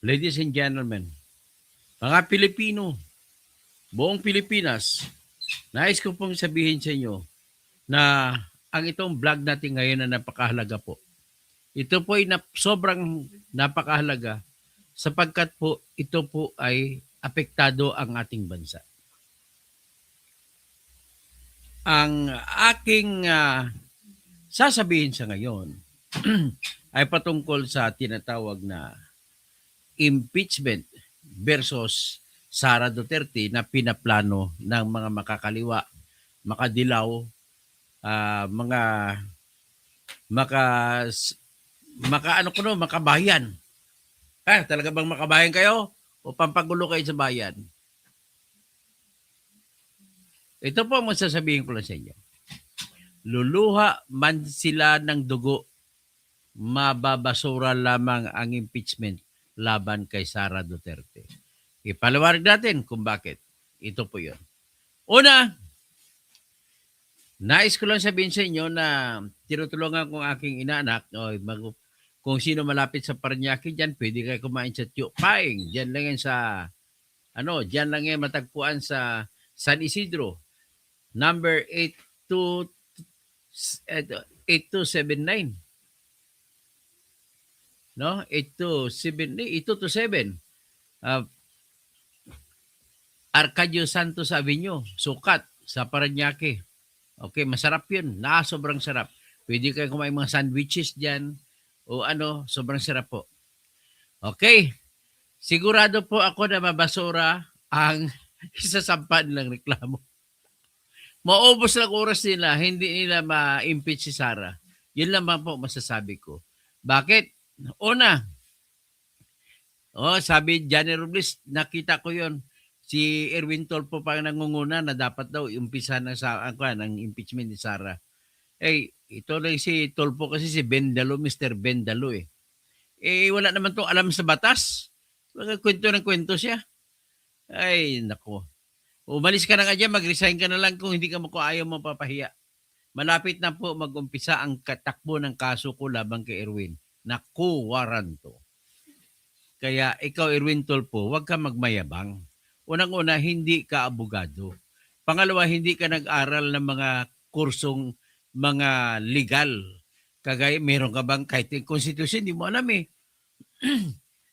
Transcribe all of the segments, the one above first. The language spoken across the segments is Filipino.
Ladies and gentlemen, mga Pilipino, buong Pilipinas, nais ko pong sabihin sa inyo na ang itong vlog natin ngayon na napakahalaga po. Ito po ay sobrang napakahalaga sapagkat po ito po ay apektado ang ating bansa. Ang aking sasabihin sa ngayon ay patungkol sa tinatawag na impeachment versus Sara Duterte na pinaplano ng mga makakaliwa, makadilaw, mga makabayan. Talaga bang makabayan kayo o pampagulo kayo sa bayan? Ito po ang masasabihin ko lang sa inyo. Luluha man sila ng dugo, mababasura lamang ang impeachment laban kay Sara Duterte. Ipaliwanag natin kung bakit. Ito po yun. Una, nais ko lang sabihin sa inyo na tinutulungan kong aking inaanak, kung sino malapit sa Parañaque dyan, pwede kayo kumain sa Tio Paing. Dyan lang yan sa, dyan lang yan matagpuan sa San Isidro. Number 8279. No? 8227. Arcadio Santos Avenue, Sukat, sa Parañaque. Okay, masarap yun. Sobrang sarap. Pwede kayo kumain mga sandwiches dyan. O sobrang sarap po. Okay. Sigurado po ako na mabasura ang isasampa nilang reklamo. Maubos lang oras nila, hindi nila ma-impeach si Sara. Yun lang po masasabi ko. Bakit? Una, sabi Johnny Robles, nakita ko yon. Si Erwin Tolpo pa nangunguna na dapat daw umpisa ng impeachment ni Sara. Ito lang si Tolpo kasi si Bendalo, Mr. Bendalo eh. Wala naman tong alam sa batas. Kwento ng kwento siya. Ay, nako. Umalis ka na nga dyan, mag-resign ka na lang kung hindi ka ayaw mo papahiya. Malapit na po mag-umpisa ang katakbo ng kaso ko laban kay Erwin. Naku, waranto. Kaya ikaw, Erwin Tolpo, huwag ka magmayabang. Unang-una, hindi ka abogado. Pangalawa, hindi ka nag-aral ng mga kursong mga legal. Kagaya, meron ka bang kahit yung constitution, hindi mo alam eh.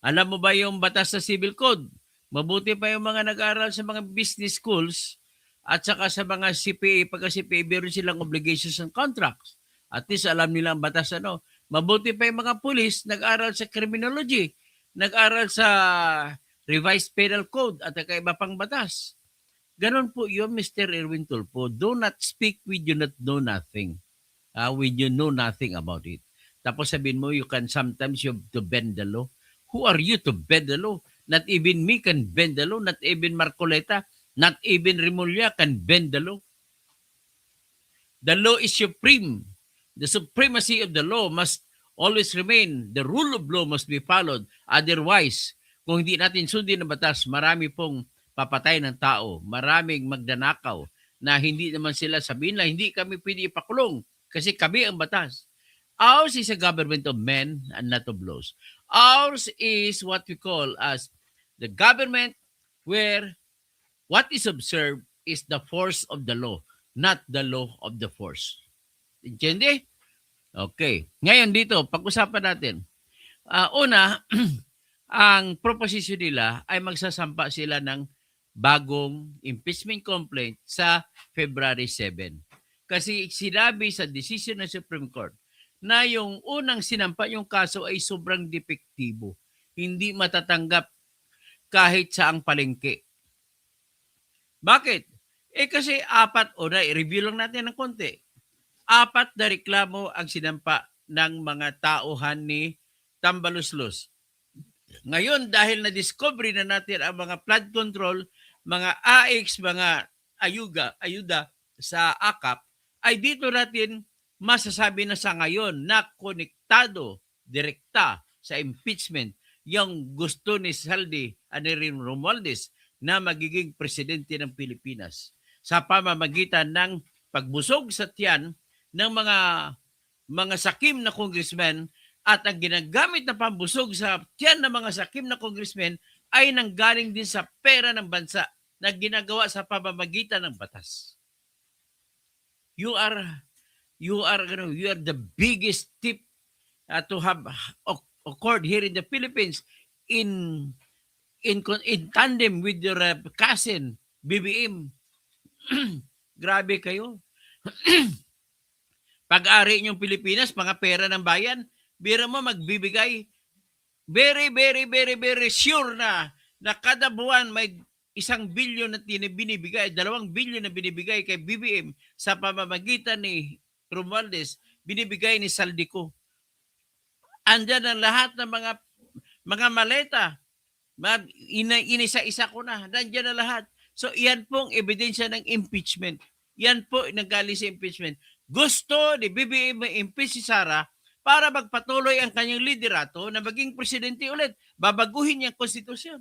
Alam mo ba yung batas sa civil code? Mabuti pa yung mga nag-aral sa mga business schools at saka sa mga CPA, pagka-CPA, meron silang obligations and contracts. At least alam nila ang batas Mabuti pa yung mga pulis, nag-aral sa criminology, nag-aral sa revised penal code at iba pang batas. Ganon po yun, Mr. Erwin Tulfo. Do not speak with you not know nothing. When you know nothing about it. Tapos sabihin mo, you can sometimes you have to bend the law. Who are you to bend the law? Not even me can bend the law. Not even Marcoleta. Not even Remulla can bend the law. The law is supreme. The supremacy of the law must always remain. The rule of law must be followed. Otherwise, kung hindi natin sundin ang batas, marami pong papatay ng tao. Maraming magdanakaw na hindi naman sila sabihin lang, hindi kami pwede ipakulong kasi kami ang batas. Ours is a government of men and not of laws. Ours is what we call as the government where what is observed is the force of the law, not the law of the force. Intindi? Okay. Ngayon dito, pag-usapan natin. Una, ang proposition nila ay magsasampa sila ng bagong impeachment complaint sa February 7. Kasi sinabi sa decision ng Supreme Court na yung unang sinampa yung kaso ay sobrang depektibo. Hindi matatanggap kahit saang palengke. Bakit? Kasi i-review lang natin ng konti. 4 na reklamo ang sinampa ng mga tauhan ni Tambaluslos. Ngayon, dahil na-discovery na natin ang mga flood control, mga AX, mga ayuda sa AKAP, ay dito natin masasabi na sa ngayon na konektado, direkta sa impeachment yung gusto ni Saldi Anirin Romualdez na magiging presidente ng Pilipinas sa pamamagitan ng pagbusog sa tiyan ng mga sakim na congressmen At ang ginagamit na pambusog sa tiyan ng mga sakim na congressmen ay nanggaling din sa pera ng bansa na ginagawa sa pamamagitan ng batas. You are the biggest tip to have occurred here in the Philippines in tandem with your cousin BBM. Grabe kayo. Pag-ari niyong Pilipinas, mga pera ng bayan, biro mo magbibigay very sure na kada buwan may 1 bilyon na binibigay, 2 bilyon na binibigay kay BBM sa pamamagitan ni Romualdez, binibigay ni Saldico. Andyan ang lahat ng mga maleta. Inisa-isa ko na. Nandiyan na lahat. So, yan pong ebidensya ng impeachment. Yan po nanggaling sa impeachment. Gusto ni BBM ma-impeach si Sara para magpatuloy ang kanyang liderato na maging presidente ulit. Babaguhin niya ang konstitusyon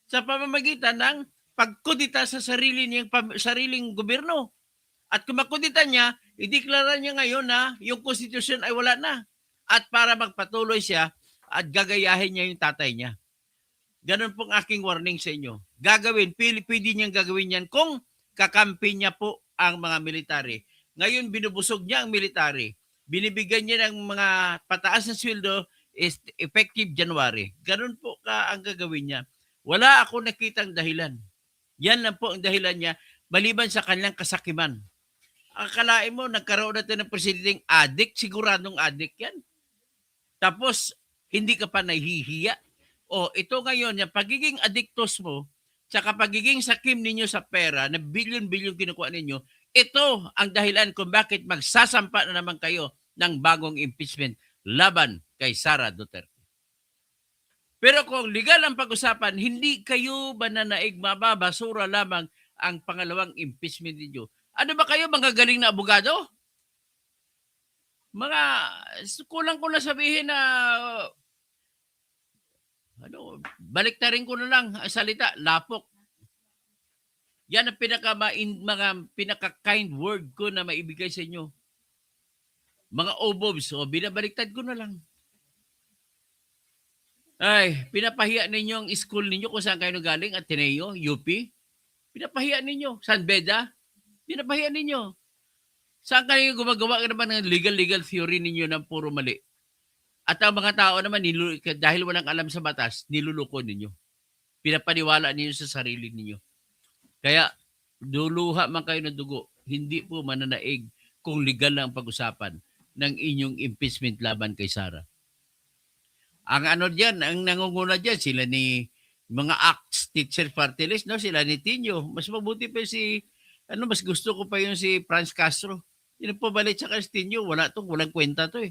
sa pamamagitan ng pagkudita sa sariling gobyerno. At kung makudita niya, ideklara niya ngayon na yung konstitusyon ay wala na. At para magpatuloy siya at gagayahin niya yung tatay niya. Ganun pong aking warning sa inyo. Pwede niyang gagawin yan kung kakampi niya po ang mga military. Ngayon, binubusog niya ang military. Binibigyan niya ng mga pataas na sweldo effective January. Ganun po ang gagawin niya. Wala ako nakitang dahilan. Yan lang po ang dahilan niya, maliban sa kanyang kasakiman. Akalain mo, nagkaroon natin ng presidenteng addict, siguradong addict yan. Tapos, hindi ka pa nahihiya. O, ito ngayon, yung pagiging addictos mo, tsaka pagiging sakim ninyo sa pera, na bilyon-bilyon kinukuha ninyo, ito ang dahilan kung bakit magsasampa na naman kayo ng bagong impeachment laban kay Sara Duterte. Pero kung legal ang pag-usapan, hindi kayo mananaig, mababasura lamang ang pangalawang impeachment ninyo. Ano ba kayo, mga galing na abogado? Kulang ko na sabihin na balik na rin ko na lang ang salita, lapok. Yan ang pinaka-kind word ko na maibigay sa inyo. Mga obobs, binabaliktad ko na lang. Ay, pinapahiya ninyo ang school ninyo kung saan kayo galing, Ateneo, UP. Pinapahiya ninyo. San Beda, pinapahiya ninyo. Saan kayo gumagawa naman ng legal theory ninyo ng puro mali? At ang mga tao naman, dahil walang alam sa batas, niluluko ninyo. Pinapaniwala ninyo sa sarili ninyo. Kaya, duluha man kayo ng dugo, hindi po mananaig kung legal lang ang pag-usapan ng inyong impeachment laban kay Sara. Ang ang nangunguna dyan, sila ni mga ACTS Teacher Party List, no? Sila ni Tinyo. Mas mabuti pa mas gusto ko pa yung si Franz Castro. Yun po balik sa Castillo, walang kwenta to eh.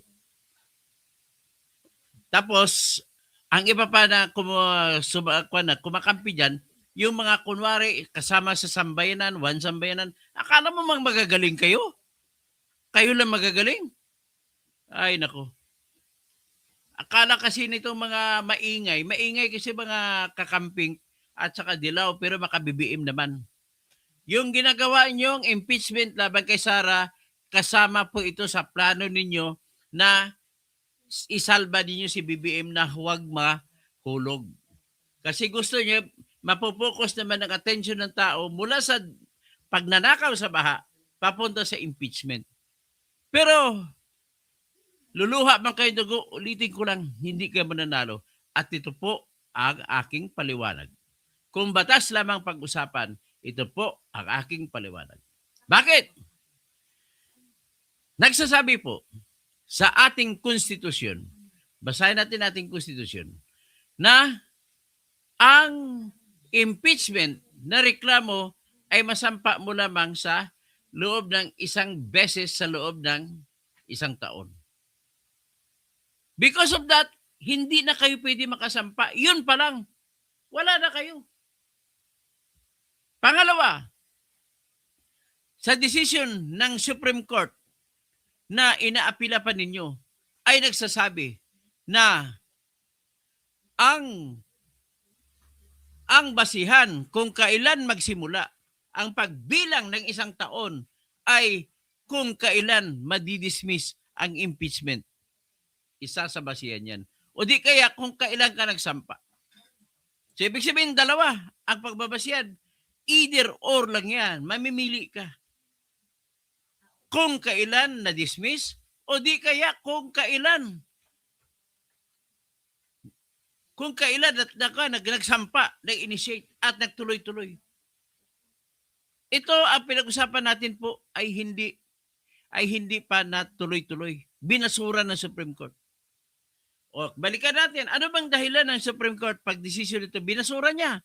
Tapos, ang iba pa na kumakampi dyan, yung mga kunwari kasama sa sambayanan, one sambayanan, akala mo magagaling kayo? Kayo lang magagaling? Ay, nako. Akala kasi nitong mga maingay kasi mga kakamping at saka dilaw, pero makabibiim naman. Yung ginagawa niyong impeachment laban kay Sara, kasama po ito sa plano ninyo na isalba ninyo si BBM na huwag mahulog. Kasi gusto niyo, mapopokus naman ang atensyon ng tao mula sa pagnanakaw sa baha, papunta sa impeachment. Pero, luluha man kayo dugo, ulitin ko lang, hindi kayo mananalo. At ito po ang aking paliwanag. Kung batas lamang pag-usapan, ito po ang aking paliwanag. Bakit? Nagsasabi po sa ating konstitusyon, basahin natin ating konstitusyon, na ang impeachment na reklamo ay masampa mo lamang sa loob ng 1 beses sa loob ng 1 taon. Because of that, hindi na kayo pwede makasampa. Yun pa lang. Wala na kayo. Pangalawa, sa decision ng Supreme Court na inaapila pa ninyo ay nagsasabi na ang basihan kung kailan magsimula ang pagbilang ng 1 taon ay kung kailan madidismiss ang impeachment. isasabasihan yan. O di kaya kung kailan ka nagsampa. So, ibig sabihin, dalawa ang pagbabasihan. Either or lang yan. Mamimili ka. Kung kailan na-dismiss o di kaya kung kailan nagsampa, nag-initiate at nagtuloy-tuloy. Ito ang pinag-usapan natin po ay hindi pa natuloy-tuloy. Binasura ng Supreme Court. O, balikan natin. Ano bang dahilan ng Supreme Court pag desisyon ito? Binasura niya.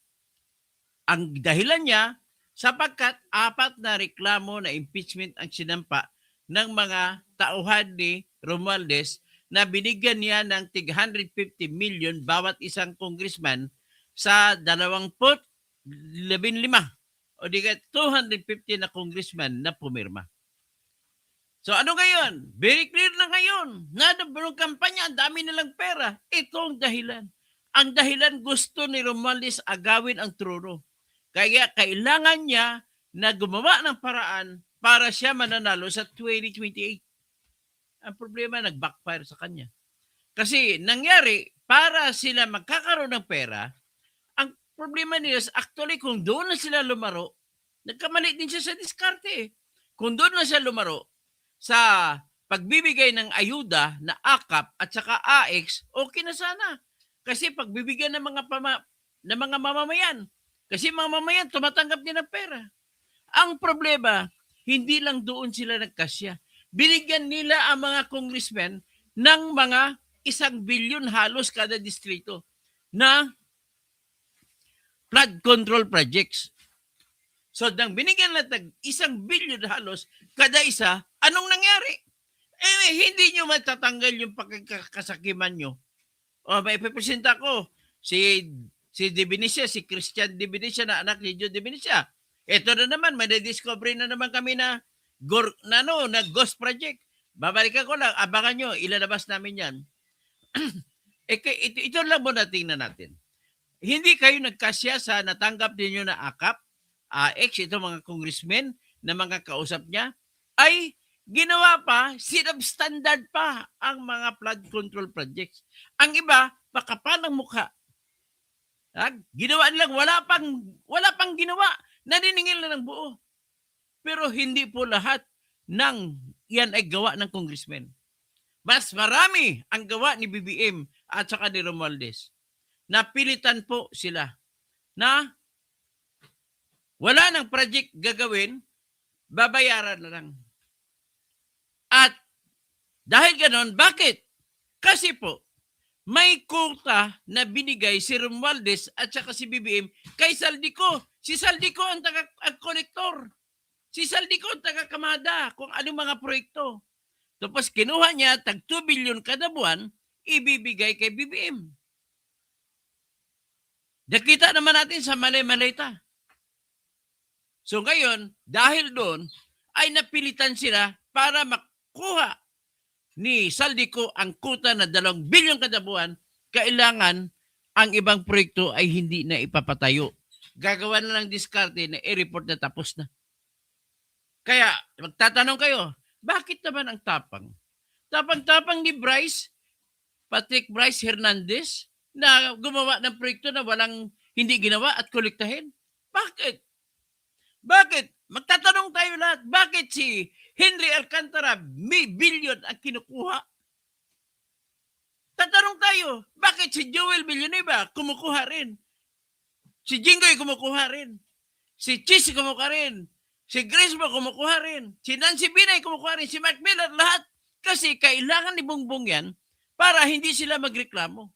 Ang dahilan niya, sapagkat 4 na reklamo na impeachment ang sinampa ng mga tauhan ni Romualdez na binigyan niya ng tig 150 million bawat isang congressman sa 15 o di ka 250 na congressman na pumirma. So ano ngayon? Very clear na ngayon. Nadabulong kampanya, ang dami nilang pera. Ito ang dahilan. Ang dahilan gusto ni Romualdez agawin ang trono. Kaya kailangan niya na gumawa ng paraan para siya mananalo sa 2028. Ang problema, nag-backfire sa kanya. Kasi nangyari, para sila magkakaroon ng pera, ang problema nila, actually, kung doon na sila lumaro, nagkamali din siya sa diskarte. Kung doon na siya lumaro, sa pagbibigay ng ayuda na AKAP at saka AX, okay na sana. Kasi pagbibigyan ng mga mamamayan. Kasi mga mamamayan, tumatanggap din ng pera. Ang problema, hindi lang doon sila nagkasya. Binigyan nila ang mga congressmen ng mga 1 bilyon halos kada distrito na flood control projects. So, nang binigyan natin 1 bilyon halos kada isa, anong nangyari? Hindi nyo matatanggal yung pagkakasakiman nyo. O, may ipipresenta ko, si De Benicia, si Christian De Benicia na anak ni Joe De Benicia. Ito na naman, may na-discovery na naman kami na ghost project. Babalikan ko lang, abangan nyo, ilalabas namin yan. Ito lang muna tingnan natin. Hindi kayo nagkasya sa natanggap ninyo na AKAP, AX, ito mga congressmen na mga kausap niya, ay ginawa pa, sinubstandard pa ang mga flood control projects. Ang iba, makapal ang mukha. Ginawa nilang wala pang ginawa. Naniningil na ng buo. Pero hindi po lahat ng yan ay gawa ng congressmen. Mas marami ang gawa ni BBM at saka ni Romualdez. Napilitan po sila na wala nang project gagawin, babayaran na lang. At dahil ganon, bakit? Kasi po, may quota na binigay si Romualdez at saka si BBM kay Saldico. Si Saldico ang taga-kolektor. Si Saldico ang taga-kamada kung anong mga proyekto. Tapos kinuha niya, tag 2 billion kada buwan, ibibigay kay BBM. Nakita naman natin sa Malay-Malayta. So ngayon, dahil doon, ay napilitan sila para makuha ni Saldico ang kuta na 2 bilyon kada buwan, kailangan ang ibang proyekto ay hindi na ipapatayo. Gagawa na lang diskarte na i-report na tapos na. Kaya, magtatanong kayo, bakit naman ang tapang? Tapang-tapang ni Patrick Bryce Hernandez na gumawa ng proyekto na walang hindi ginawa at kolektahin? Bakit? Bakit? Magtatanong tayo lahat, bakit si Henry Alcantara may billion ang kinukuha? Tatanong tayo, bakit si Joel Villanueva kumukuha rin? Si Jinggoy kumukuha rin. Si Chis kumukuha rin. Si Grace mo kumukuha rin. Si Nancy Binay kumukuha rin. Si Mark Miller, lahat. Kasi kailangan ni Bongbong yan para hindi sila magreklamo.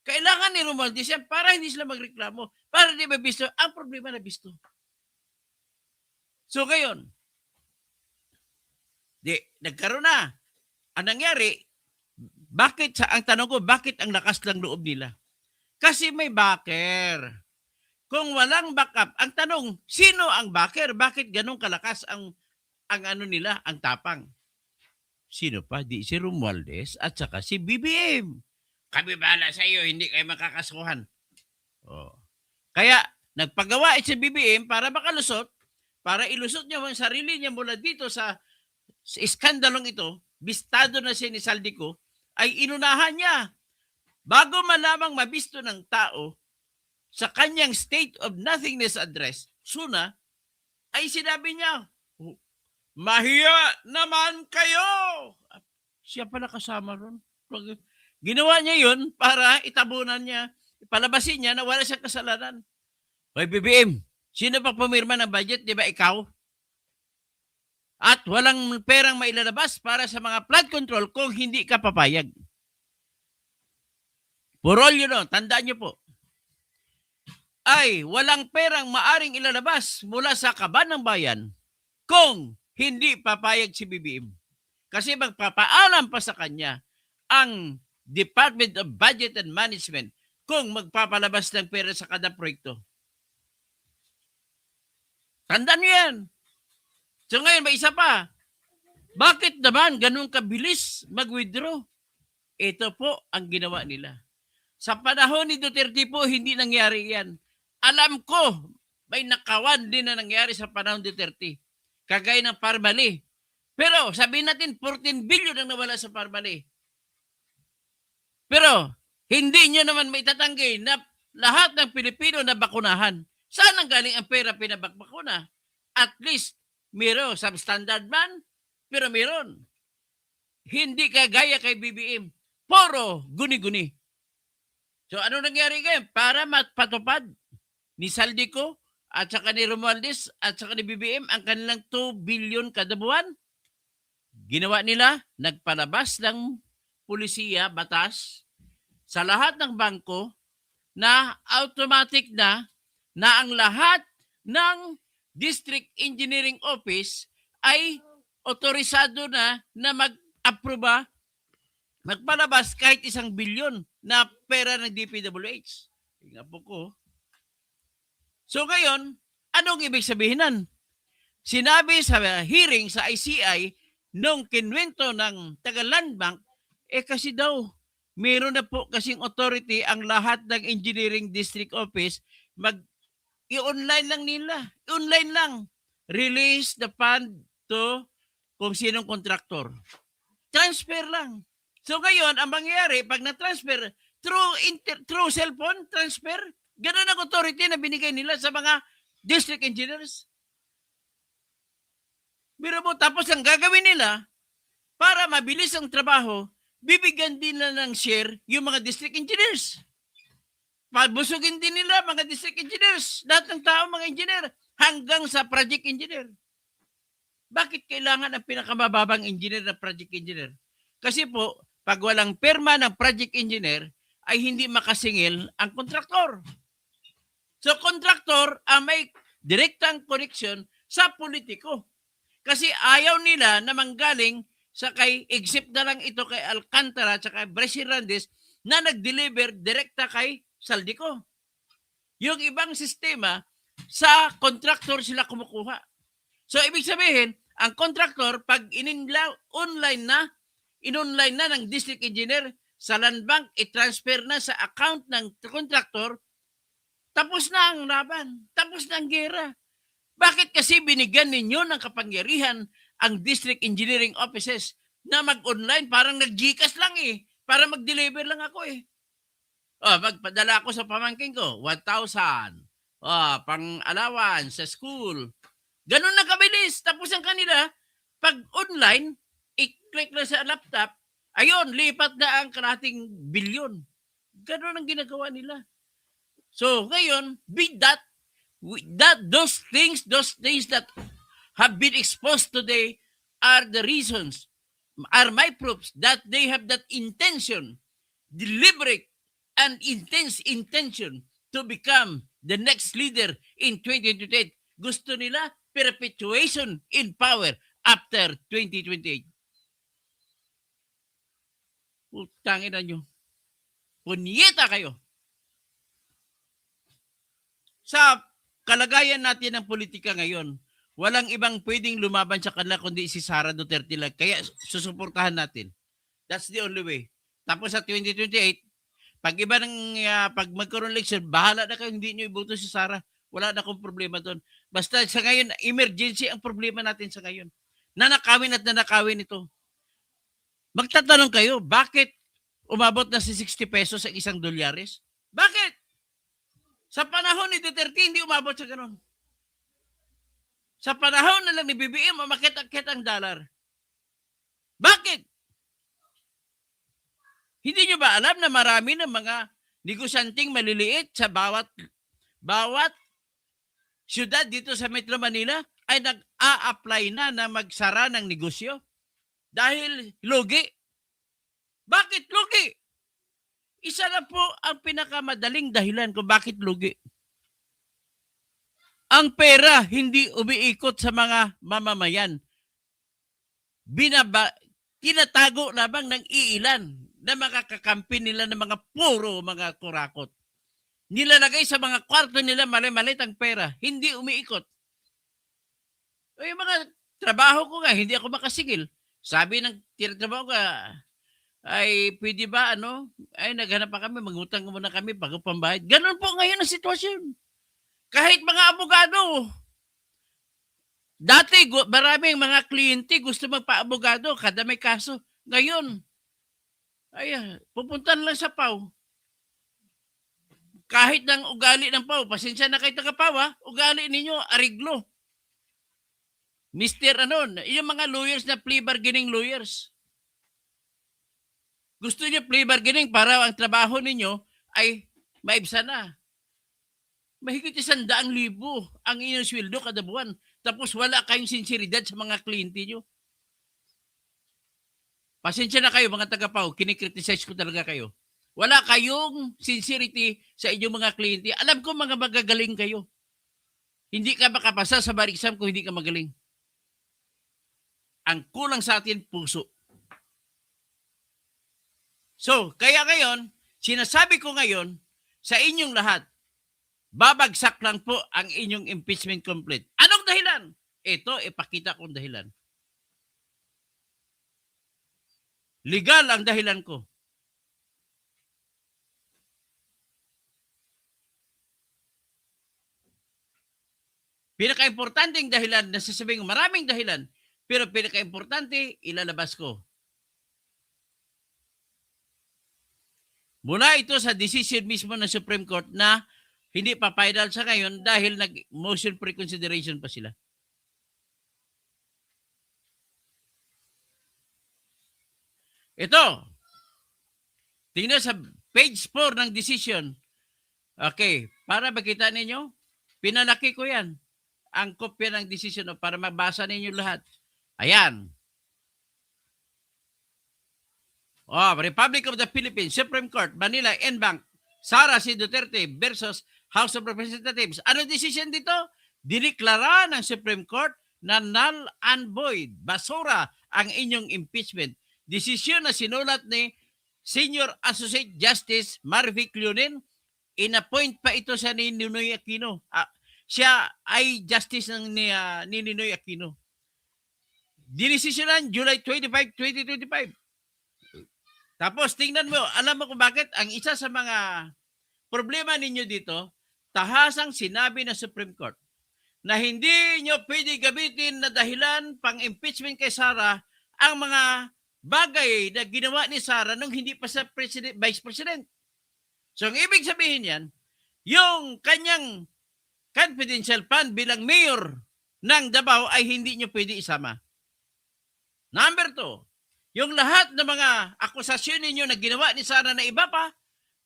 Kailangan ni Romualdez yan para hindi sila magreklamo. Para hindi mabisto. Ang problema na bisto. So ngayon, nagkaroon na. Ang nangyari, ang tanong ko, bakit ang lakas ng loob nila? Kasi may backer. Kung walang backup, ang tanong, sino ang backer? Bakit ganun kalakas ang nila, ang tapang? Sino pa? Di si Romualdez at saka si BBM. Kami bahala sa iyo, hindi kayo makakasuhan. Oh. Kaya, nagpagawa si BBM para makalusot, para ilusot niya ang sarili niya mula dito sa iskandalong ito, bistado na siya ni Saldico, ay inunahan niya. Bago malamang mabisto ng tao sa kanyang State of Nothingness address, SUNA, ay sinabi niya, mahiya naman kayo! Siya pala kasama ron. Ginawa niya yun para itabunan niya, palabasin niya na wala siyang kasalanan. Hoy, BBM, sino pa pumirma ng budget? Di ba ikaw? At walang perang mailalabas para sa mga flood control kung hindi ka papayag. For all you know, tandaan niyo po, ay walang perang maaring ilalabas mula sa kaban ng bayan kung hindi papayag si BBM. Kasi magpapaalam pa sa kanya ang Department of Budget and Management kung magpapalabas ng pera sa kada proyekto. Tandaan niyo yan. So ngayon, may isa pa. Bakit naman ganun kabilis mag-withdraw? Ito po ang ginawa nila. Sa panahon ni Duterte po, hindi nangyari yan. Alam ko, may nakawan din na nangyari sa panahon ni Duterte. Kagaya ng Parmali. Pero sabihin natin, 14 billion ang nawala sa Parmali. Pero hindi nyo naman may tatanggi na lahat ng Pilipino na bakunahan. Saan ang galing ang pera pinabakbakuna? At least, meron, substandard man, pero meron. Hindi kagaya kay BBM. Puro guni-guni. So ano nangyari ngayon? Para matpatupad ni Saldico at saka ni Romualdez at saka ni BBM ang kanilang 2 billion kada buwan, ginawa nila, nagpalabas ng pulisiya, batas, sa lahat ng bangko na automatic na ang lahat ng District Engineering Office ay otorisado na mag-aproba, magpalabas kahit 1 bilyon na pera ng DPWH. Nga po ko. So ngayon, anong ibig sabihin nun? Sinabi sa hearing sa ICI nung kinwento ng Taga-Land Bank, kasi daw, meron na po kasing authority ang lahat ng Engineering District Office i-online lang nila. I-online lang. Release the fund to kung sinong kontraktor. Transfer lang. So ngayon, ang mangyayari, pag na-transfer, through cellphone transfer, ganun ang authority na binigay nila sa mga district engineers. Pero mo, tapos ang gagawin nila, para mabilis ang trabaho, bibigyan din nila ng share yung mga district engineers. Pabusugin din nila mga district engineers, lahat ng tao mga engineer, hanggang sa project engineer. Bakit kailangan ang pinakamababang engineer na project engineer? Kasi po, pag walang perma ng project engineer, ay hindi makasingil ang kontraktor. So, kontraktor ang may direktang connection sa politiko. Kasi ayaw nila na manggaling sa except na lang ito kay Alcantara at kay Bryce Hernandez na nag-deliver direkta kay Saldico. Yung ibang sistema, sa kontraktor sila kumukuha. So, ibig sabihin, ang kontraktor, pag in-online na ng district engineer sa land bank, i-transfer na sa account ng kontraktor, tapos na ang laban, tapos na ang gera. Bakit kasi binigyan ninyo ng kapangyarihan ang district engineering offices na mag-online? Parang nag-GCash lang para mag-deliver lang ako magpadala ako sa pamangkin ko, 1,000. Pang allowance sa school. Ganun na kabilis. Tapos ang kanila, pag online, i-click na sa laptop, ayun, lipat na ang kalating bilyon. Ganun ang ginagawa nila. So, ngayon, those things that have been exposed today are the reasons, are my proofs that they have that intention, deliberate and intense intention to become the next leader in 2028. Gusto nila perpetuation in power after 2028. Utangin na nyo. Punyeta kayo. Sa kalagayan natin ng politika ngayon, walang ibang pwedeng lumaban sa kanila kundi si Sara Duterte lang. Kaya susuportahan natin. That's the only way. Tapos sa 2028, pag iba ng pag magkaroon election, bahala na kayo, hindi nyo iboto si Sara. Wala na akong problema doon. Basta sa ngayon, emergency ang problema natin sa ngayon. Nanakawin at nanakawin ito. Magtatanong kayo, bakit umabot na si 60 pesos sa isang dolyares? Bakit? Sa panahon ni Duterte, hindi umabot sa ganun. Sa panahon na lang ni BBM, umakit-akit ang dollar. Bakit? Hindi nyo ba alam na marami ng mga negosyanteng maliliit sa bawat syudad dito sa Metro Manila ay nag-a-apply na magsara ng negosyo dahil lugi? Bakit lugi? Isa na po ang pinakamadaling dahilan kung bakit lugi. Ang pera hindi umiikot sa mga mamamayan. Tinatago lamang ng iilan na mga kakampi nila ng mga puro mga kurakot. Nilalagay sa mga kwarto nila mali-malit ang pera. Hindi umiikot. O yung mga trabaho ko nga, hindi ako makasigil. Sabi ng tinatrabaho ko, ay pwede ba ay naghanap pa kami, magutang muna kami bago pambayad. Ganon po ngayon ang sitwasyon. Kahit mga abogado, dati maraming mga kliyente gusto magpa-abogado kada may kaso. Ngayon, pupuntan lang sa PAW. Kahit ng ugali ng PAW, pasensya na kayo taga-PAW, ugali ninyo, ariglo. Yung mga lawyers na plea bargaining lawyers. Gusto niyo plea bargaining para ang trabaho ninyo ay maibsa na. Mahigit 100,000 ang inyong sweldo kada buwan. Tapos wala kayong sinseridad sa mga kliyente nyo. Pasensya na kayo mga taga-PAW, kinikriticize ko talaga kayo. Wala kayong sincerity sa inyong mga kliyente. Alam ko mga magagaling kayo. Hindi ka makapasa sa bar exam kung hindi ka magaling. Ang kulang sa atin, puso. So, kaya ngayon, sinasabi ko ngayon sa inyong lahat, babagsak lang po ang inyong impeachment complaint. Anong dahilan? Ito, ipakita kong dahilan. Legal ang dahilan ko. Pinaka-importanting dahilan, nasasabihin maraming dahilan, pero pinaka-importante, ilalabas ko. Mula ito sa decision mismo ng Supreme Court na hindi pa final sa ngayon dahil nag-motion pre-consideration pa sila. Ito, tingnan sa page 4 ng decision. Okay, para makita ninyo, pinalaki ko yan. Ang kopya ng decision para mabasa ninyo lahat. Ayan. Republic of the Philippines, Supreme Court, Manila, N-Bank, Sara C. Duterte versus House of Representatives. Ano decision dito? Diniklara ng Supreme Court na null and void. Basura ang inyong impeachment. Desisyon na sinulat ni Senior Associate Justice Marvic Leonin. In-appoint pa ito sa ni Ninoy Aquino. Siya ay justice ng ni Ninoy Aquino. Dinesisyonan July 25, 2025. Tapos tingnan mo, alam mo kung bakit? Ang isa sa mga problema ninyo dito, tahasang sinabi ng Supreme Court na hindi nyo pwede gamitin na dahilan pang impeachment kay Sara ang mga bagay na ginawa ni Sara nung hindi pa sa Vice President. So ang ibig sabihin yan, yung kanyang confidential fund bilang mayor ng Davao ay hindi nyo pwede isama. Number 2, yung lahat ng mga akusasyon ninyo na ginawa ni Sara na iba pa,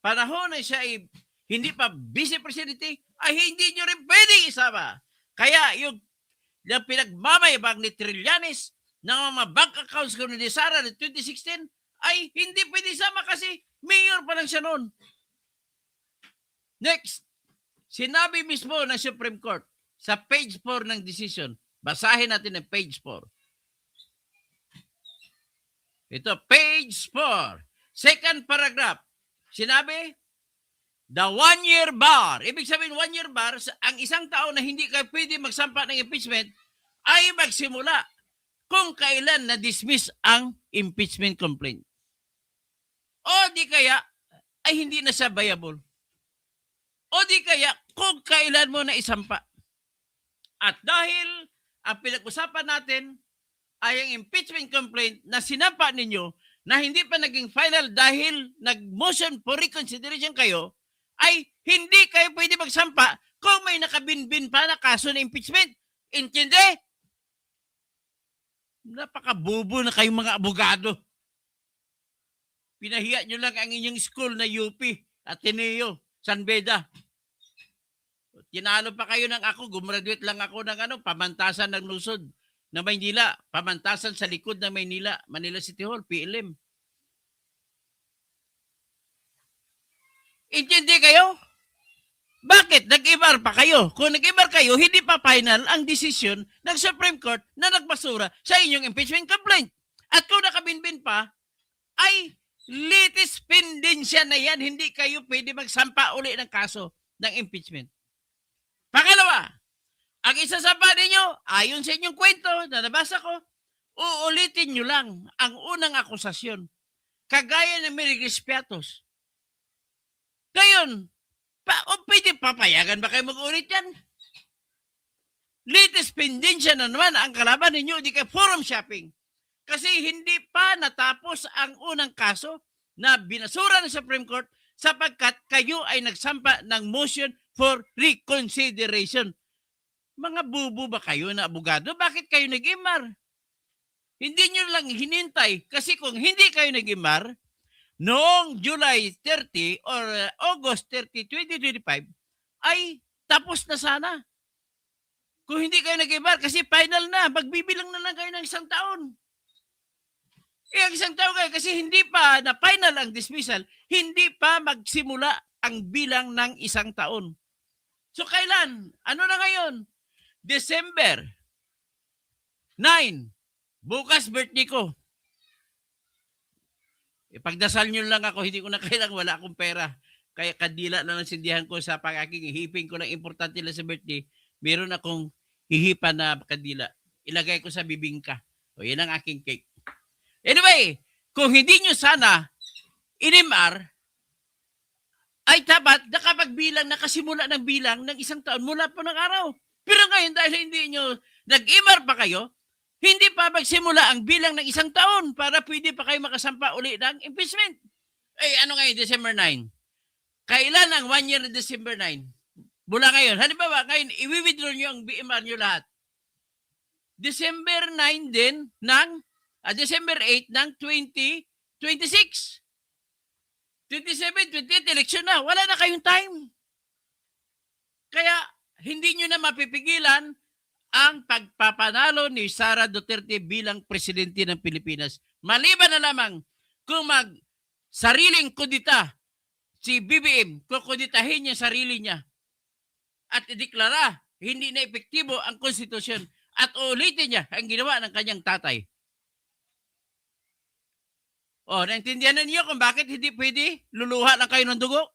panahon na siya ay hindi pa vice presidente, ay hindi nyo rin pwede isama. Kaya yung pinagmamayabang ni Trillanes ng mga bank accounts ko ni Sara ng 2016 ay hindi pwede isama kasi mayor pa lang siya noon. Next, sinabi mismo ng Supreme Court sa page 4 ng decision. Basahin natin ang page 4. Ito, page 4. Second paragraph. Sinabi, the 1-year bar. Ibig sabihin, 1-year bar, ang isang tao na hindi ka pwede magsampa ng impeachment ay magsimula kung kailan na-dismiss ang impeachment complaint. O di kaya, ay hindi na siya viable. O di kaya, kung kailan mo na isampa. At dahil ang pinag-usapan natin ay ang impeachment complaint na sinampa ninyo na hindi pa naging final dahil nag-motion for reconsideration kayo, ay hindi kayo pwede magsampa kung may nakabinbin pa na kaso na impeachment. Intindi? Napakabubo na kayong mga abogado. Pinahiya nyo lang ang inyong school na UP, Ateneo, San Beda. Tinalo pa kayo ng ako, gumraduate lang ako ng pamantasan ng lungsod na Maynila, pamantasan sa likod ng Maynila, Manila City Hall, PLM. Intindi kayo? Bakit? Nag-ibar pa kayo. Kung nag-ibar kayo, hindi pa final ang desisyon ng Supreme Court na nagbasura sa inyong impeachment complaint. At kung nakabinbin pa, ay litis pendensya na yan. Hindi kayo pwede magsampa uli ng kaso ng impeachment. Pangalawa, ang isasampa ninyo, ayon sa inyong kwento na nabasa ko, uulitin nyo lang ang unang akusasyon. Kagaya ng Merigus Piatos. Ngayon, pwede papayagan ba kayo mag-ulit yan? Latest pendensya na naman ang kalaban ninyo, di kayo forum shopping. Kasi hindi pa natapos ang unang kaso na binasura ng Supreme Court sapagkat kayo ay nagsampa ng motion for reconsideration. Mga bubo ba kayo na abogado? Bakit kayo nag-imar? Hindi nyo lang hinintay. Kasi kung hindi kayo nag-imar, noong July 30 or August 30, 2025, ay tapos na sana. Kung hindi kayo nag-imar, kasi final na, magbibilang na lang kayo ng isang taon. Ang isang taon kayo, kasi hindi pa na final ang dismissal, hindi pa magsimula ang bilang ng isang taon. So kailan? Ano na ngayon? December 9. Bukas birthday ko. Ipagdasal nyo lang ako, hindi ko na kailangan, wala akong pera. Kaya kadila na lang sindihan ko sa pag-aking ihipin ko ng importante lang sa birthday. Meron akong hihipan na kadila. Ilagay ko sa bibingka. O yan ang aking cake. Anyway, kung hindi nyo sana inimar, ay dapat nakapagbilang, nakasimula ng bilang ng isang taon mula po ng araw. Pero ngayon dahil hindi nyo nag-imar pa kayo, hindi pa magsimula ang bilang ng isang taon para pwede pa kayo makasampa uli ng impeachment. Ano ngayon, December 9? Kailan ang 1 year na December 9? Mula ngayon. Halimbawa, ngayon, i-withdraw nyo ang BMR nyo lahat. December 9 din ng, December 8 ng 2026. 27, 28, election na. Wala na kayong time. Kaya, hindi nyo na mapipigilan ang pagpapanalo ni Sara Duterte bilang presidente ng Pilipinas. Maliban na lamang kung sariling kudita si BBM, kukuditahin niya sarili niya at ideklara hindi na epektibo ang konstitusyon at ulitin niya ang ginawa ng kanyang tatay. Naintindihan na niyo kung bakit hindi pwede luluha lang kayo ng dugo?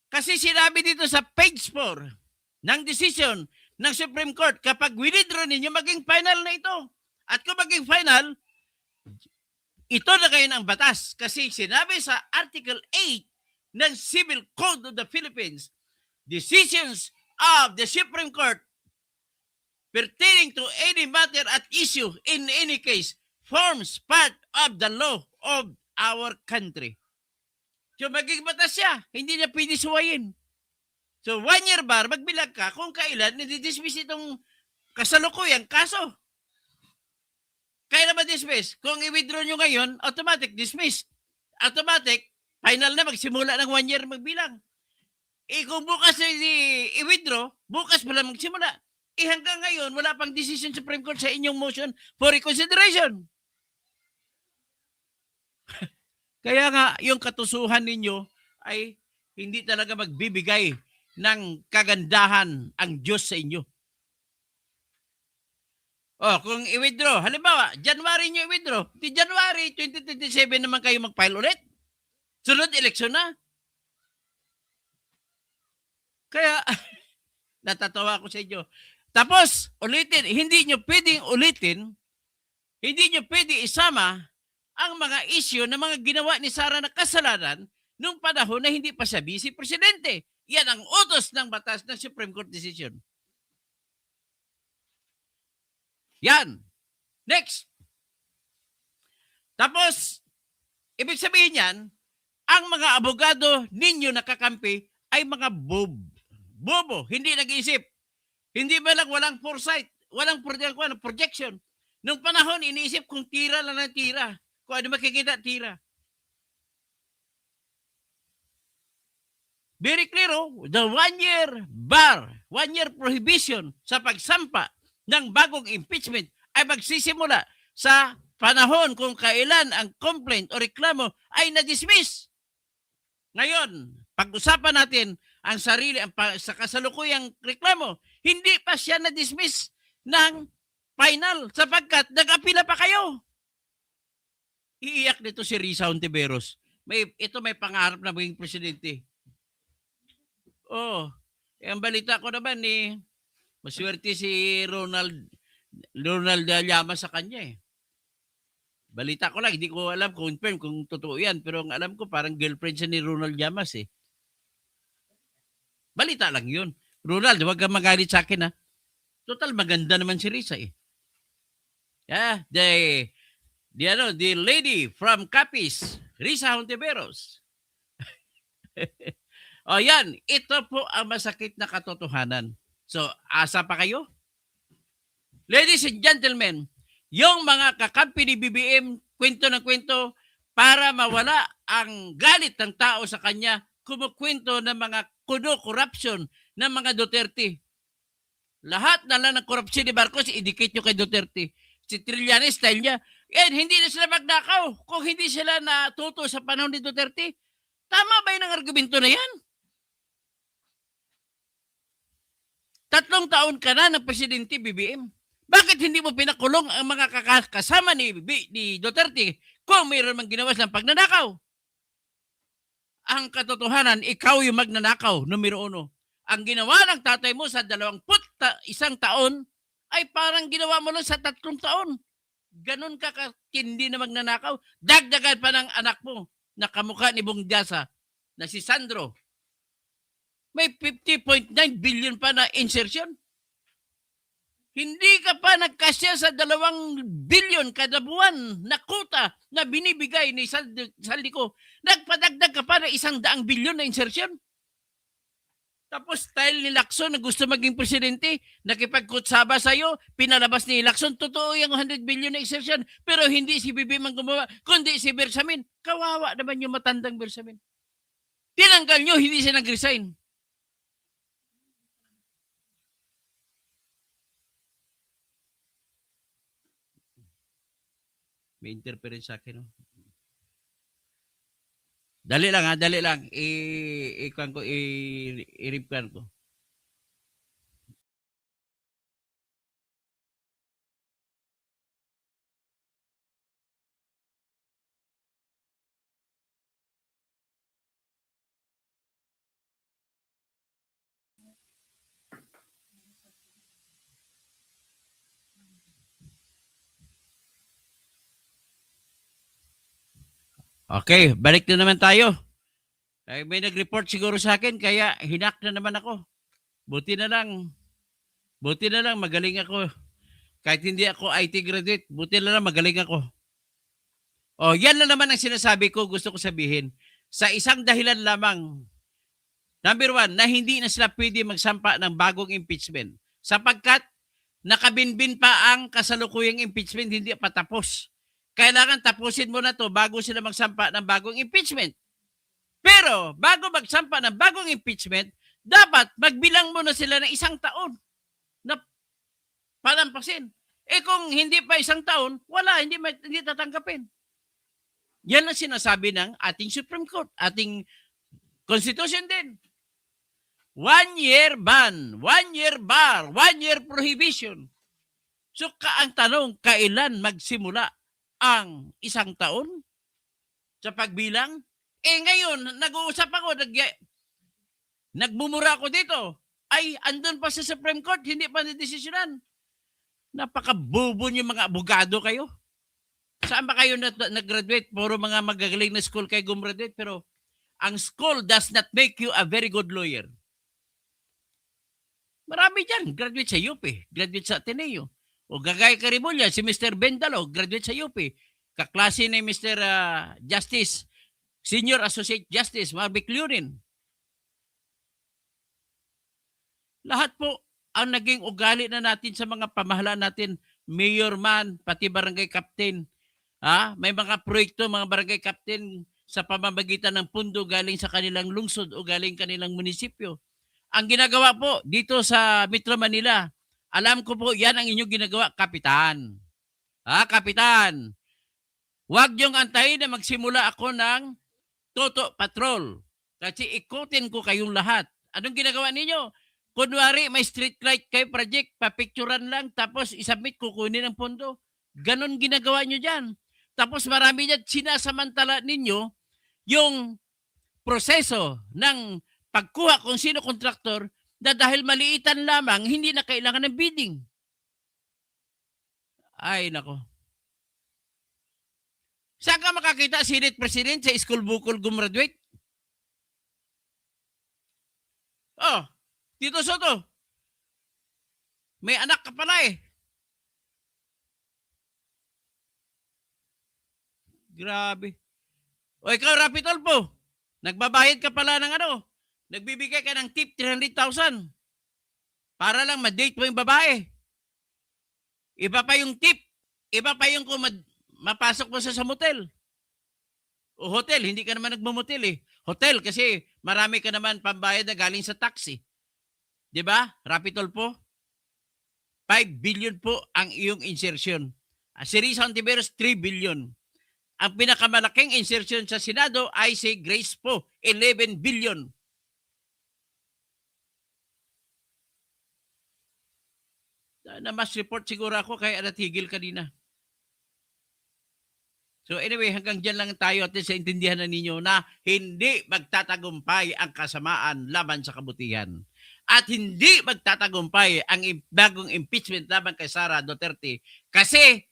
Kasi sinabi dito sa page 4 ng decision ng Supreme Court, kapag withdraw ninyo, maging final na ito. At kung maging final, ito na kayo ng batas. Kasi sinabi sa Article 8 ng Civil Code of the Philippines, decisions of the Supreme Court pertaining to any matter at issue in any case forms part of the law of our country. So maging batas siya, hindi niya pwede suwayin. So 1 year bar, magbilang ka kung kailan nididismiss itong kasalukuyang kaso. Kaya naman dismiss. Kung i-withdraw nyo ngayon, automatic dismiss. Automatic, final na magsimula ng 1 year magbilang. Kung bukas i-withdraw, bukas pala magsimula. Hanggang ngayon, wala pang decision Supreme Court sa inyong motion for reconsideration. Kaya nga, yung katusuhan ninyo ay hindi talaga magbibigay ng kagandahan ang Diyos sa inyo. Kung i-withdraw, halimbawa, January nyo i-withdraw, di January 2027 naman kayo mag-file ulit. Sunod, eleksyon na. Kaya, natatawa ako sa inyo. Tapos, ulitin, hindi nyo pwedeng ulitin, hindi nyo pwede isama ang mga issue na mga ginawa ni Sara na kasalanan nung panahon na hindi pa siya vice presidente. Yan ang utos ng batas ng Supreme Court decision. Yan. Next. Tapos, ibig sabihin yan, ang mga abogado ninyo nakakampi ay mga bobo, hindi nag-iisip. Hindi ba lang walang foresight, walang projection. Nung panahon, iniisip kung tira lang ng tira. Kung ano makikita, tira. Very clear, the 1-year bar, 1-year prohibition sa pagsampa ng bagong impeachment ay magsisimula sa panahon kung kailan ang complaint o reklamo ay na-dismiss. Ngayon, pag-usapan natin ang sarili sa kasalukuyang reklamo, hindi pa siya na-dismiss ng final sapagkat nag-apila pa kayo. Iiyak nito si Risa Hontiveros. May pangarap na maging presidente. Oh, ang balita ko naman maswerte si Ronald Llamas sa kanya eh. Balita ko lang, hindi ko alam confirm kung totoo yan, pero ang alam ko parang girlfriend siya ni Ronald Llamas eh. Balita lang yun. Ronald, huwag kang magalit sa akin ha. Total maganda naman si Risa eh. Yeah, the lady from Capiz, Risa Hontiveros. O yan, ito po ang masakit na katotohanan. So, asa pa kayo? Ladies and gentlemen, yung mga kakampi ni BBM, kwento ng kwento, para mawala ang galit ng tao sa kanya, kumukwento ng mga corruption ng mga Duterte. Lahat na lang ng korupsyon ni Marcos, idikit nyo kay Duterte. Si Trillanes, style niya. And hindi na sila magnakaw kung hindi sila natuto sa panahon ni Duterte. Tama ba yun ang argumento na yan? 3 taon ka na ng Presidente BBM. Bakit hindi mo pinakulong ang mga kasama ni Duterte kung mayroon mang ginawa silang pagnanakaw? Ang katotohanan, ikaw yung magnanakaw, numero 1. Ang ginawa ng tatay mo sa 21 taon ay parang ginawa mo lang sa 3 taon. Ganon ka katindi na magnanakaw. Dagdagan pa ng anak mo na kamukha ni Bong Diasa na si Sandro. May 50.9 billion pa na insertion. Hindi ka pa nagkasya sa 2 billion kada buwan na quota na binibigay ni Saldico. Nagpadagdag ka pa ng 100 billion na insertion. Tapos style ni Lacson na gusto maging presidente, nakipagkutsaba sa'yo, pinalabas ni Lacson, totoo yung 100 billion na insertion, pero hindi si BBM ang gumawa, kundi si Bersamin. Kawawa naman yung matandang Bersamin. Tinanggal nyo, hindi siya nag-resign. May interference sa akin. No? Dali lang. I-ripkan ko. Okay, balik na naman tayo. Ay, may nag-report siguro sa akin, kaya hinak na naman ako. Buti na lang magaling ako. Kahit hindi ako IT graduate, buti na lang magaling ako. O, yan na naman ang sinasabi ko, gusto ko sabihin. Sa isang dahilan lamang, number 1, na hindi na sila pwede magsampa ng bagong impeachment. Sapagkat nakabinbin pa ang kasalukuyang impeachment, hindi pa tapos. Kailangan tapusin mo na to bago sila magsampa ng bagong impeachment. Pero bago magsampa ng bagong impeachment, dapat magbilang mo na sila ng 1 taon na palampasin. Kung hindi pa 1 taon, wala, hindi tatanggapin. Yan ang sinasabi ng ating Supreme Court, ating Constitution din. 1-year ban, 1-year bar, 1-year prohibition. So ang tanong, kailan magsimula ang 1 taon sa pagbilang? Ngayon, nag-uusap ako, nagmumura ako dito. Ay, andun pa sa Supreme Court, hindi pa nidesisyonan. Napakabobo niyo mga abogado kayo. Saan ba kayo nag-graduate? Puro mga magagaling na school kayo gumraduate, pero ang school does not make you a very good lawyer. Marami dyan, graduate sa UP, graduate sa Ateneo. O Gagay Caribolla, si Mr. Bendalo, graduate sa UP. kaklase ni Mr. Justice, Senior Associate Justice Marvic Lurin. Lahat po ang naging ugali na natin sa mga pamahalaan natin, mayor man, pati barangay captain. May mga proyekto, mga barangay captain sa pamamagitan ng pundo galing sa kanilang lungsod o galing kanilang munisipyo. Ang ginagawa po dito sa Metro Manila, alam ko po yan ang inyong ginagawa, Kapitan. Kapitan, huwag niyong antayin na magsimula ako ng Toto Patrol. Kasi ikutin ko kayong lahat. Anong ginagawa ninyo? Kunwari, may street light kayo project, papicturan lang, tapos isubmit, kukunin ang pondo. Ganon ginagawa nyo dyan. Tapos marami dyan, sinasamantala ninyo yung proseso ng pagkuha kung sino kontraktor na dahil maliitan lamang, hindi na kailangan ng bidding. Ay, nako. Saan ka makakita Senate President sa school bukol gumraduate? Tito Soto, may anak ka pala eh. Grabe. O ikaw, Rapi Tolpo, nagbabayad ka pala ng nagbibigay ka ng tip 300,000 para lang ma-date mo yung babae. Iba pa yung tip. Iba pa yung kung mapasok mo sa motel. O hotel, hindi ka naman nagmamotel eh. Hotel kasi marami ka naman pambayad na galing sa taxi. 'Di ba? Rapi Tolpo? 5 billion po ang iyong insertion. Si Risa Ontiveros, 3 billion. Ang pinakamalaking insertion sa Senado ay si Grace po, 11 billion. Na mas report siguro ako kaya natigil kanina. So anyway, hanggang dyan lang tayo at sa intindihan na ninyo na hindi magtatagumpay ang kasamaan laban sa kabutihan. At hindi magtatagumpay ang bagong impeachment laban kay Sara Duterte kasi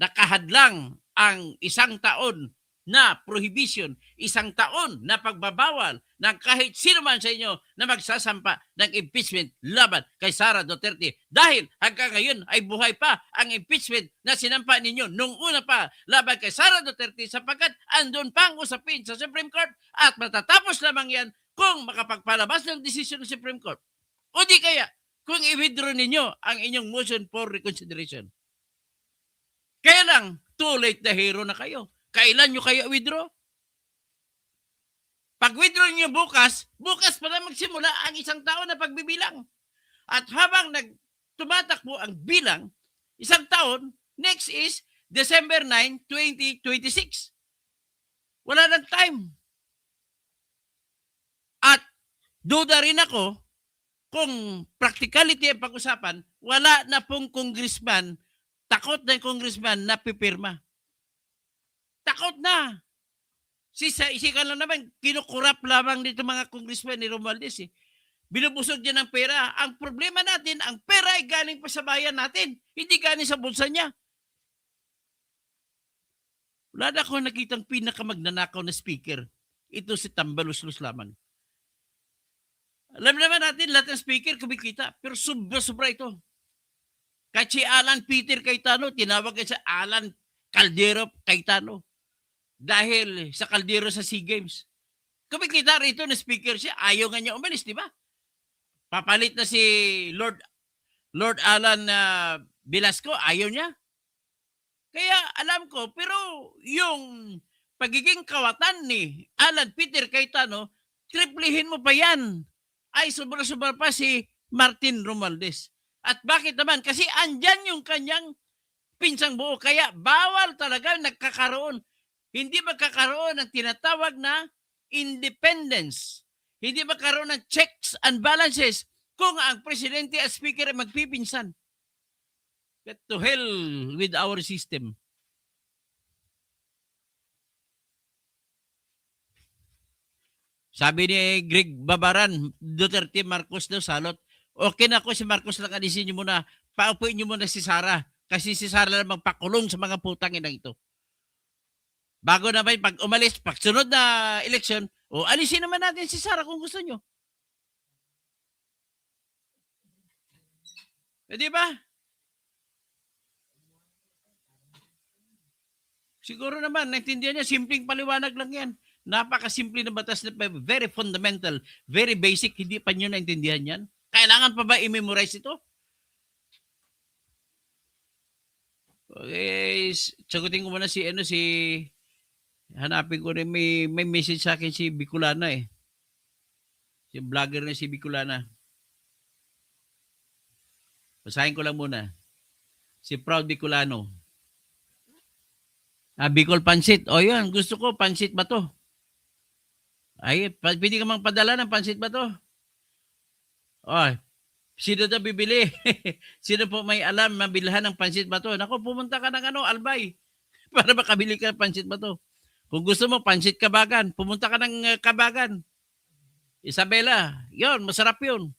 nakahadlang ang 1 taon na prohibition, 1 taon na pagbabawal ng kahit sino man sa inyo na magsasampa ng impeachment laban kay Sara Duterte. Dahil hanggang ngayon ay buhay pa ang impeachment na sinampa ninyo nung una pa laban kay Sara Duterte sapagkat andun pang usapin sa Supreme Court at matatapos lamang yan kung makapagpalabas ng desisyon ng Supreme Court. O di kaya kung i-withdraw ninyo ang inyong motion for reconsideration. Kaya lang, too late na hero na kayo. Kailan nyo kayo withdraw? Pag withdraw nyo bukas pa na magsimula ang 1 taon na pagbibilang. At habang tumatakbo ang bilang, 1 taon, next is December 9, 2026. Wala nang time. At duda rin ako kung practicality ang pag-usapan, wala na pong congressman, takot na yung congressman na pipirma. Takot na. Isikan lang naman, kinukurap lamang dito mga congressman ni Romualdez eh. Binubusog niya ng pera. Ang problema natin, ang pera ay galing pa sa bayan natin. Hindi galing sa bulsa niya. Wala na akong nakitang pinakamagnanakaw na speaker. Ito si Tambaluslos lamang. Alam naman natin, lahat ng speaker kumikita. Pero sobra-sobra ito. Kahit si Alan Peter Cayetano, tinawag niya sa Alan Caldero Cayetano. Dahil sa Caldero sa SEA Games. Kumikita rito na speaker siya. Ayaw nga niya umalis, di ba? Papalit na si Lord Alan Velasco. Ayaw niya. Kaya alam ko, pero yung pagiging kawatan ni Alan Peter Cayetano, triplihin mo pa yan. Ay, sobra-sobra pa si Martin Romualdez. At bakit naman? Kasi andyan yung kanyang pinsang buo. Kaya bawal talaga nagkakaroon. Hindi magkakaroon ng tinatawag na independence. Hindi magkakaroon ng checks and balances kung ang presidente at speaker ay magpipinsan. Get to hell with our system. Sabi ni Greg Babaran, Duterte Marcos daw salot. Okay na ako si Marcos lang, alisin niyo muna. Paupuin niyo muna si Sara. Kasi si Sara lang magpakulong sa mga putang ina ito. Bago naman pag umalis, pag sunod na eleksyon, alisin naman natin si Sara kung gusto nyo. Di ba? Siguro naman, naintindihan niya, simpleng paliwanag lang yan. Napakasimple na batas na very fundamental, very basic, hindi pa niyo naintindihan yan. Kailangan pa ba i-memorize ito? Okay, sagutin ko muna si hanapin ko rin, may message sa akin si Bicolana eh. Si vlogger na si Bicolana. Basahin ko lang muna. Si Proud Bicolano. Bicol Pansit. O yun, gusto ko, pansit ba to? Ay, pwede ka mang padala ng pansit ba to? O, sino na bibili? Sino po may alam, mabilhan ng pansit ba to? Naku, pumunta ka ng Albay para makabili ka ng pansit ba to? Kung gusto mo, pansit Kabagan, pumunta ka ng Kabagan. Isabela, yun, masarap yun.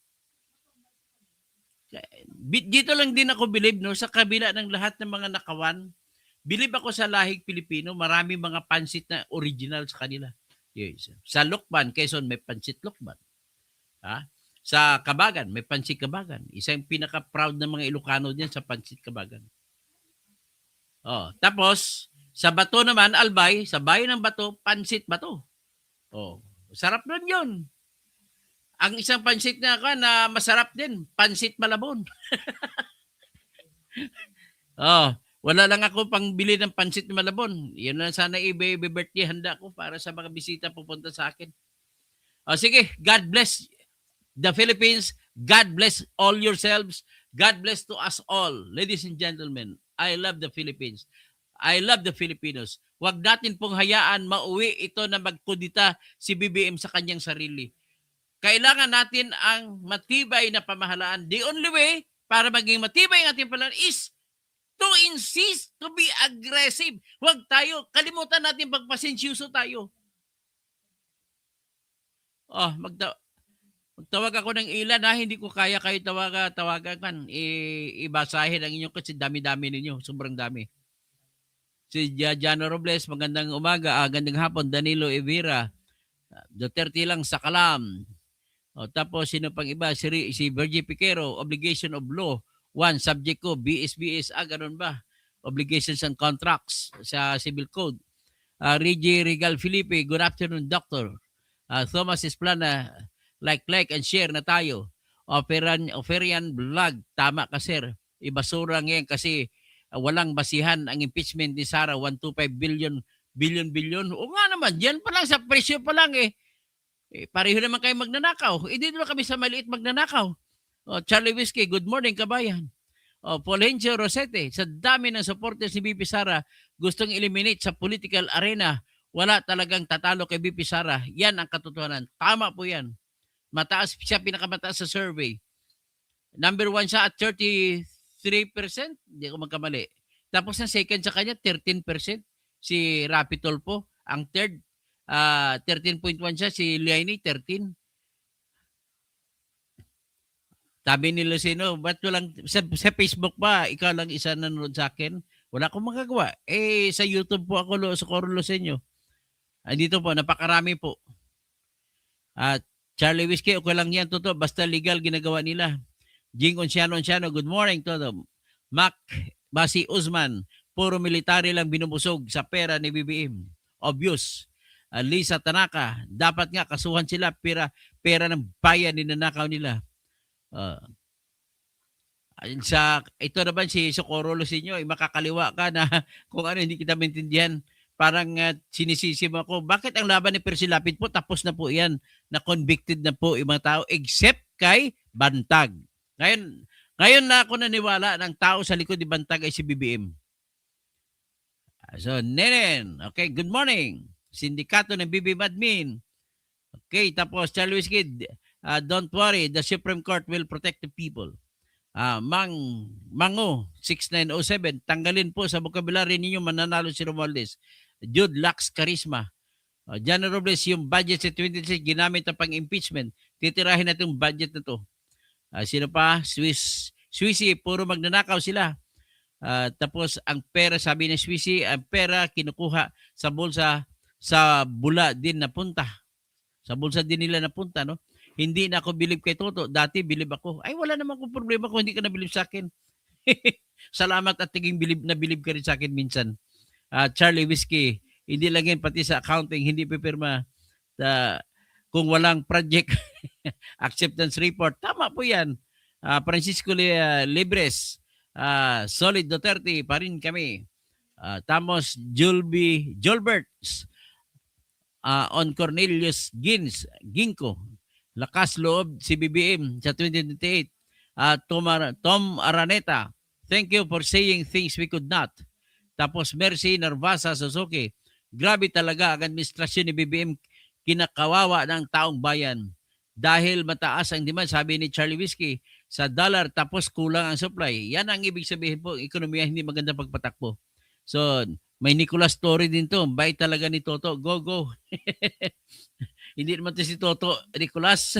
Dito lang din ako bilib, no, sa kabila ng lahat ng mga nakawan. Bilib ako sa lahing Pilipino, marami mga pansit na original sa kanila. Yes. Sa Lokban, Quezon, may pansit Lokban. Ha? Sa Kabagan, may pansit Kabagan. Isang pinaka-proud ng mga Ilocano diyan sa pansit Kabagan. Oh, tapos, sa Bato naman, Albay, sa bayan ng Bato, pansit Bato. Oh, sarap nun yun. Ang isang pansit na masarap din, pansit Malabon. Oh, wala lang ako pang bili ng pansit Malabon. Yun na sana i-birthday handa ko para sa mga bisita pupunta sa akin. Oh, sige, God bless the Philippines. God bless all yourselves. God bless to us all. Ladies and gentlemen, I love the Philippines. I love the Filipinos. Huwag natin pong hayaan mauwi ito na magkudita si BBM sa kanyang sarili. Kailangan natin ang matibay na pamahalaan. The only way para maging matibay ang ating pamahalaan is to insist, to be aggressive. Huwag tayo, kalimutan natin pagpasensyoso tayo. Oh, magtawag ako ng ilan ha, hindi ko kaya kayo tawagan. Ibasahin ang inyo kasi dami-dami ninyo, sobrang dami. Si Jano Robles, magandang umaga, gandang hapon. Danilo Evira, Duterte lang sa Kalam. O, tapos sino pang iba? Si Virgie Piquero, obligation of law. 1, subject ko, BSBS. Ganun ba? Obligations and contracts sa civil code. Reggie Regal Felipe, good afternoon, doctor. Thomas Esplana, like and share na tayo. Oferian Vlog, tama ka sir. Ibasura ngayon kasi walang basihan ang impeachment ni Sara, 125 billion. O nga naman, yan pa lang, sa presyo pa lang pareho naman kayo magnanakaw. Hindi naman kami sa maliit magnanakaw. Charlie Whiskey, good morning kabayan. Polencio Rosete, sa dami ng supporters ni BP Sara, gustong eliminate sa political arena. Wala talagang tatalo kay BP Sara. Yan ang katotohanan. Tama po yan. Mataas siya, pinakamataas sa survey. Number 1 siya at 33%. Hindi ko magkamali. Tapos ang second sa kanya, 13%. Si Rapi Tulfo. Ang third, 13.1 siya. Si Liani, 13. Sabi ni Lucino, ba't lang sa Facebook pa, ikaw lang isa nanonood sa akin? Wala akong magagawa. Sa YouTube po ako, sa Coro Lucenio. Dito po, napakarami po. At Charlie Whiskey, okay lang yan, Toto. Basta legal ginagawa nila. Jing Onciano, good morning, Toto. Mac Basi Usman, puro military lang binubusog sa pera ni BBM. Obvious. Lisa Tanaka, dapat nga kasuhan sila, pera ng bayan ninanakaw nila. Ito naman si Socorro Lucenio, makakaliwa ka na kung ano hindi kita maintindihan. Parang sinisisi mo ako. Bakit ang laban ni Percy Lapid po, tapos na po yan, na convicted na po yung mga tao except kay Bantag. Ngayon na ako naniwala ng tao sa likod ni Bantag ay si BBM. So, Nenen, okay, good morning. Sindikato ng BBM admin. Okay, tapos Charlie Whiskey, don't worry, the Supreme Court will protect the people. Mango, 6907, tanggalin po sa vocabulary ninyo, mananalo si Romualdez. Jude lacks charisma. Jan Robles, yung budget sa 26 ginamit na pang-impeachment. Titirahin natin yung budget na to. Sino pa? Swissy, puro magnanakaw sila. Tapos ang pera, sabi ni Swissy, ang pera kinukuha sa bulsa, sa bula din napunta. Sa bulsa din nila napunta, no? Hindi na ako bilib kay Toto. Dati bilib ako. Ay, wala naman akong problema kung hindi ka nabilib sa akin. Salamat at tiging bilib na bilib ka rin sa akin minsan. Charlie Whiskey, hindi lang yan pati sa accounting, hindi pipirma kung walang project acceptance report. Tama po yan. Francisco Libres, Solid Duterte pa rin kami. Tamos Jolberts, on Cornelius Ginko, lakas loob si BBM sa 2028. Tom Araneta, thank you for saying things we could not. Tapos Mercy Narvasa Suzuki, grabe talaga ang administrasyon ni BBM, kinakawawa ng taong bayan. Dahil mataas ang demand, sabi ni Charlie Whiskey, sa dollar tapos kulang ang supply. Yan ang ibig sabihin po, ekonomiya hindi maganda pagpatakbo. So, may Nicolas Story din to. Bait talaga ni Toto. Go, go. Hindi naman to si Toto. Nicolas.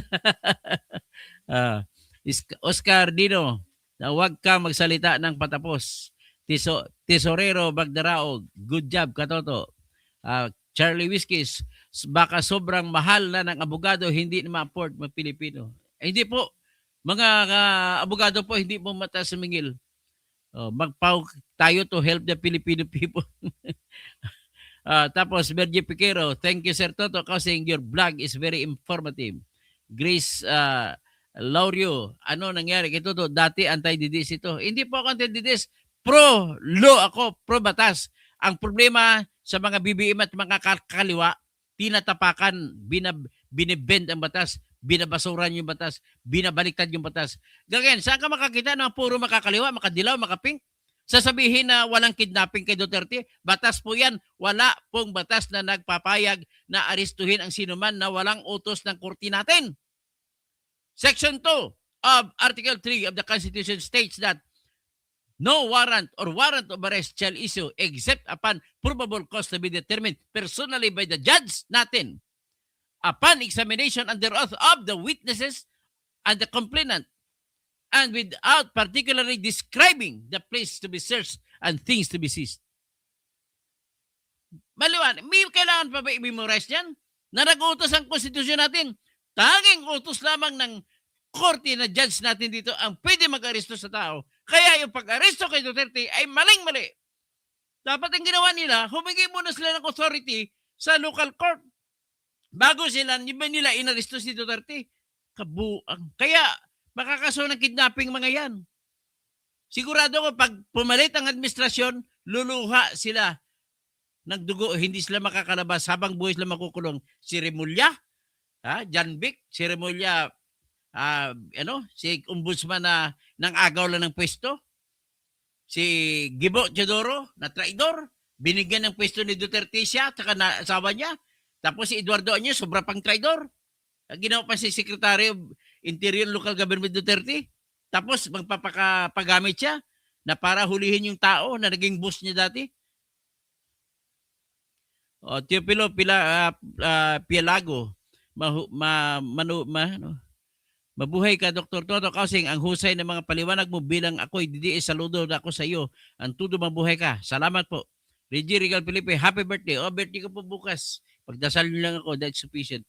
Oscar Dino, na huwag kang magsalita ng patapos. Tesorero Bagdarao, good job, Katoto. Charlie Whiskies, baka sobrang mahal na ng abogado, hindi na ma-afford mga Pilipino. Hindi po. Mga abogado po, hindi po mataas sumingil. Magpaw tayo to help the Filipino people. Tapos, Bergie Piquero, thank you, Sir Toto, kasi your blog is very informative. Grace Laurio, ano nangyari kay Toto? Dati anti-DDS ito. Hindi po ako anti-DDS. Pro-law ako, pro-batas. Ang problema sa mga BBM at mga kaliwa, tinatapakan, binibend ang batas, binabasuran yung batas, binabaliktad yung batas. Ganyan, saan ka makakita ng puro makakaliwa, makadilaw, makapink? Sasabihin na walang kidnapping kay Duterte, batas po yan. Wala pong batas na nagpapayag na arestuhin ang sinuman na walang utos ng korte natin. Section 2 of Article 3 of the Constitution states that no warrant or warrant of arrest shall issue except upon probable cause to be determined personally by the judge natin upon examination under oath of the witnesses and the complainant, and without particularly describing the place to be searched and things to be seized. Maliwan, may kailangan pa ba i-memorize yan? Na nag-utos ang konstitusyon natin. Tanging utos lamang ng korte na judge natin dito ang pwede mag-aresto sa tao. Kaya yung pag-aresto kay Duterte ay maling-mali. Dapat ang ginawa nila, humingi muna sila ng authority sa local court bago nila inaresto si Duterte. Kabuang. Kaya makakaso ng kidnapping mga yan. Sigurado ko pag pumalit ang administrasyon, luluha sila ng dugo, hindi sila makakalabas habang buhay sila makukulong. Si Remulla, Jan Vic, si Remulla, si ombudsman na nang agaw lang ng pwesto. Si Gibo Teodoro na traidor, binigyan ng pwesto ni Duterte siya, saka na asawa niya. Tapos si Eduardo Añez, sobra pang traidor. Ginawa pa si Secretary of Interior Local Government Duterte. Tapos magpapagamit siya na para hulihin yung tao na naging boss niya dati. Teopilo Pialago, mabuhay ka, Dr. Toto Kausing. Ang husay ng mga paliwanag mo bilang ako'y DDS. Saludo na ako sa iyo. Ang tudo, mabuhay ka. Salamat po. Reggie Regal Felipe, happy birthday. Birthday ko po bukas. Pagdasal niyo lang ako, that's sufficient.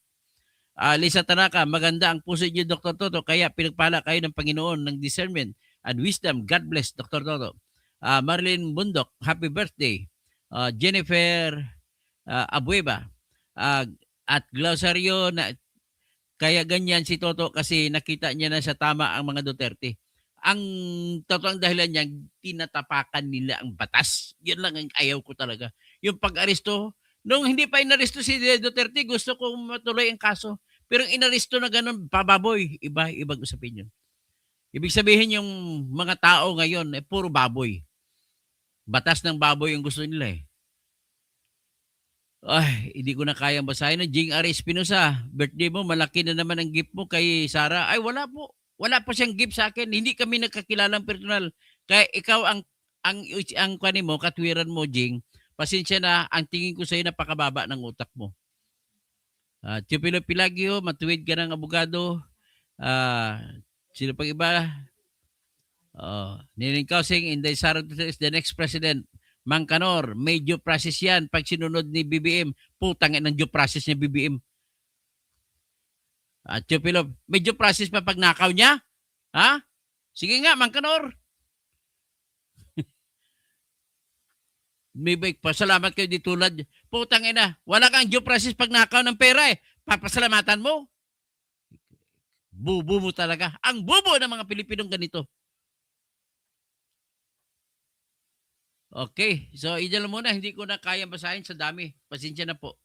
Lisa Tanaka, maganda ang puso niyo, Dr. Toto. Kaya pinagpala kayo ng Panginoon ng discernment and wisdom. God bless, Dr. Toto. Marlene Bundok, happy birthday. Jennifer Abueva, at Glausario na kaya ganyan si Toto kasi nakita niya na sa tama ang mga Duterte. Ang totoong dahilan niya, tinatapakan nila ang batas. Yun lang ang ayaw ko talaga. Yung pag-aresto, nung hindi pa inaresto si Duterte, gusto ko matuloy ang kaso. Pero inaresto na ganun, pababoy. Ibang usapin yun. Ibig sabihin yung mga tao ngayon, puro baboy. Batas ng baboy yung gusto nila eh. Ay, hindi ko na kayang basahin. Jing R. Espinosa, birthday mo, malaki na naman ang gift mo kay Sarah. Ay, wala po. Wala pa siyang gift sa akin. Hindi kami nagkakilalang personal. Kaya ikaw ang kwani mo, katwiran mo, Jing. Pasensya na, ang tingin ko sa iyo napakababa ng utak mo. Teopilo Pilagio, matuwid ka ng abogado. Sino pang iba? Nining Kausing, Inday Sara is the next president. Mang Kanor, may due process yan. Pag sinunod ni BBM, putang ng due process ni BBM. Teopilo, may due process pa pag nakaw niya? Ha? Sige nga, Mang Kanor. May bike pa. Salamat kayo di tulad. Putang ina. Wala kang due process pag nakaw ng pera eh. Papasalamatan mo. Bubo mo talaga. Ang bubo ng mga Pilipinong ganito. Okay. So, idala muna. Hindi ko na kaya basahin sa dami. Pasensya na po.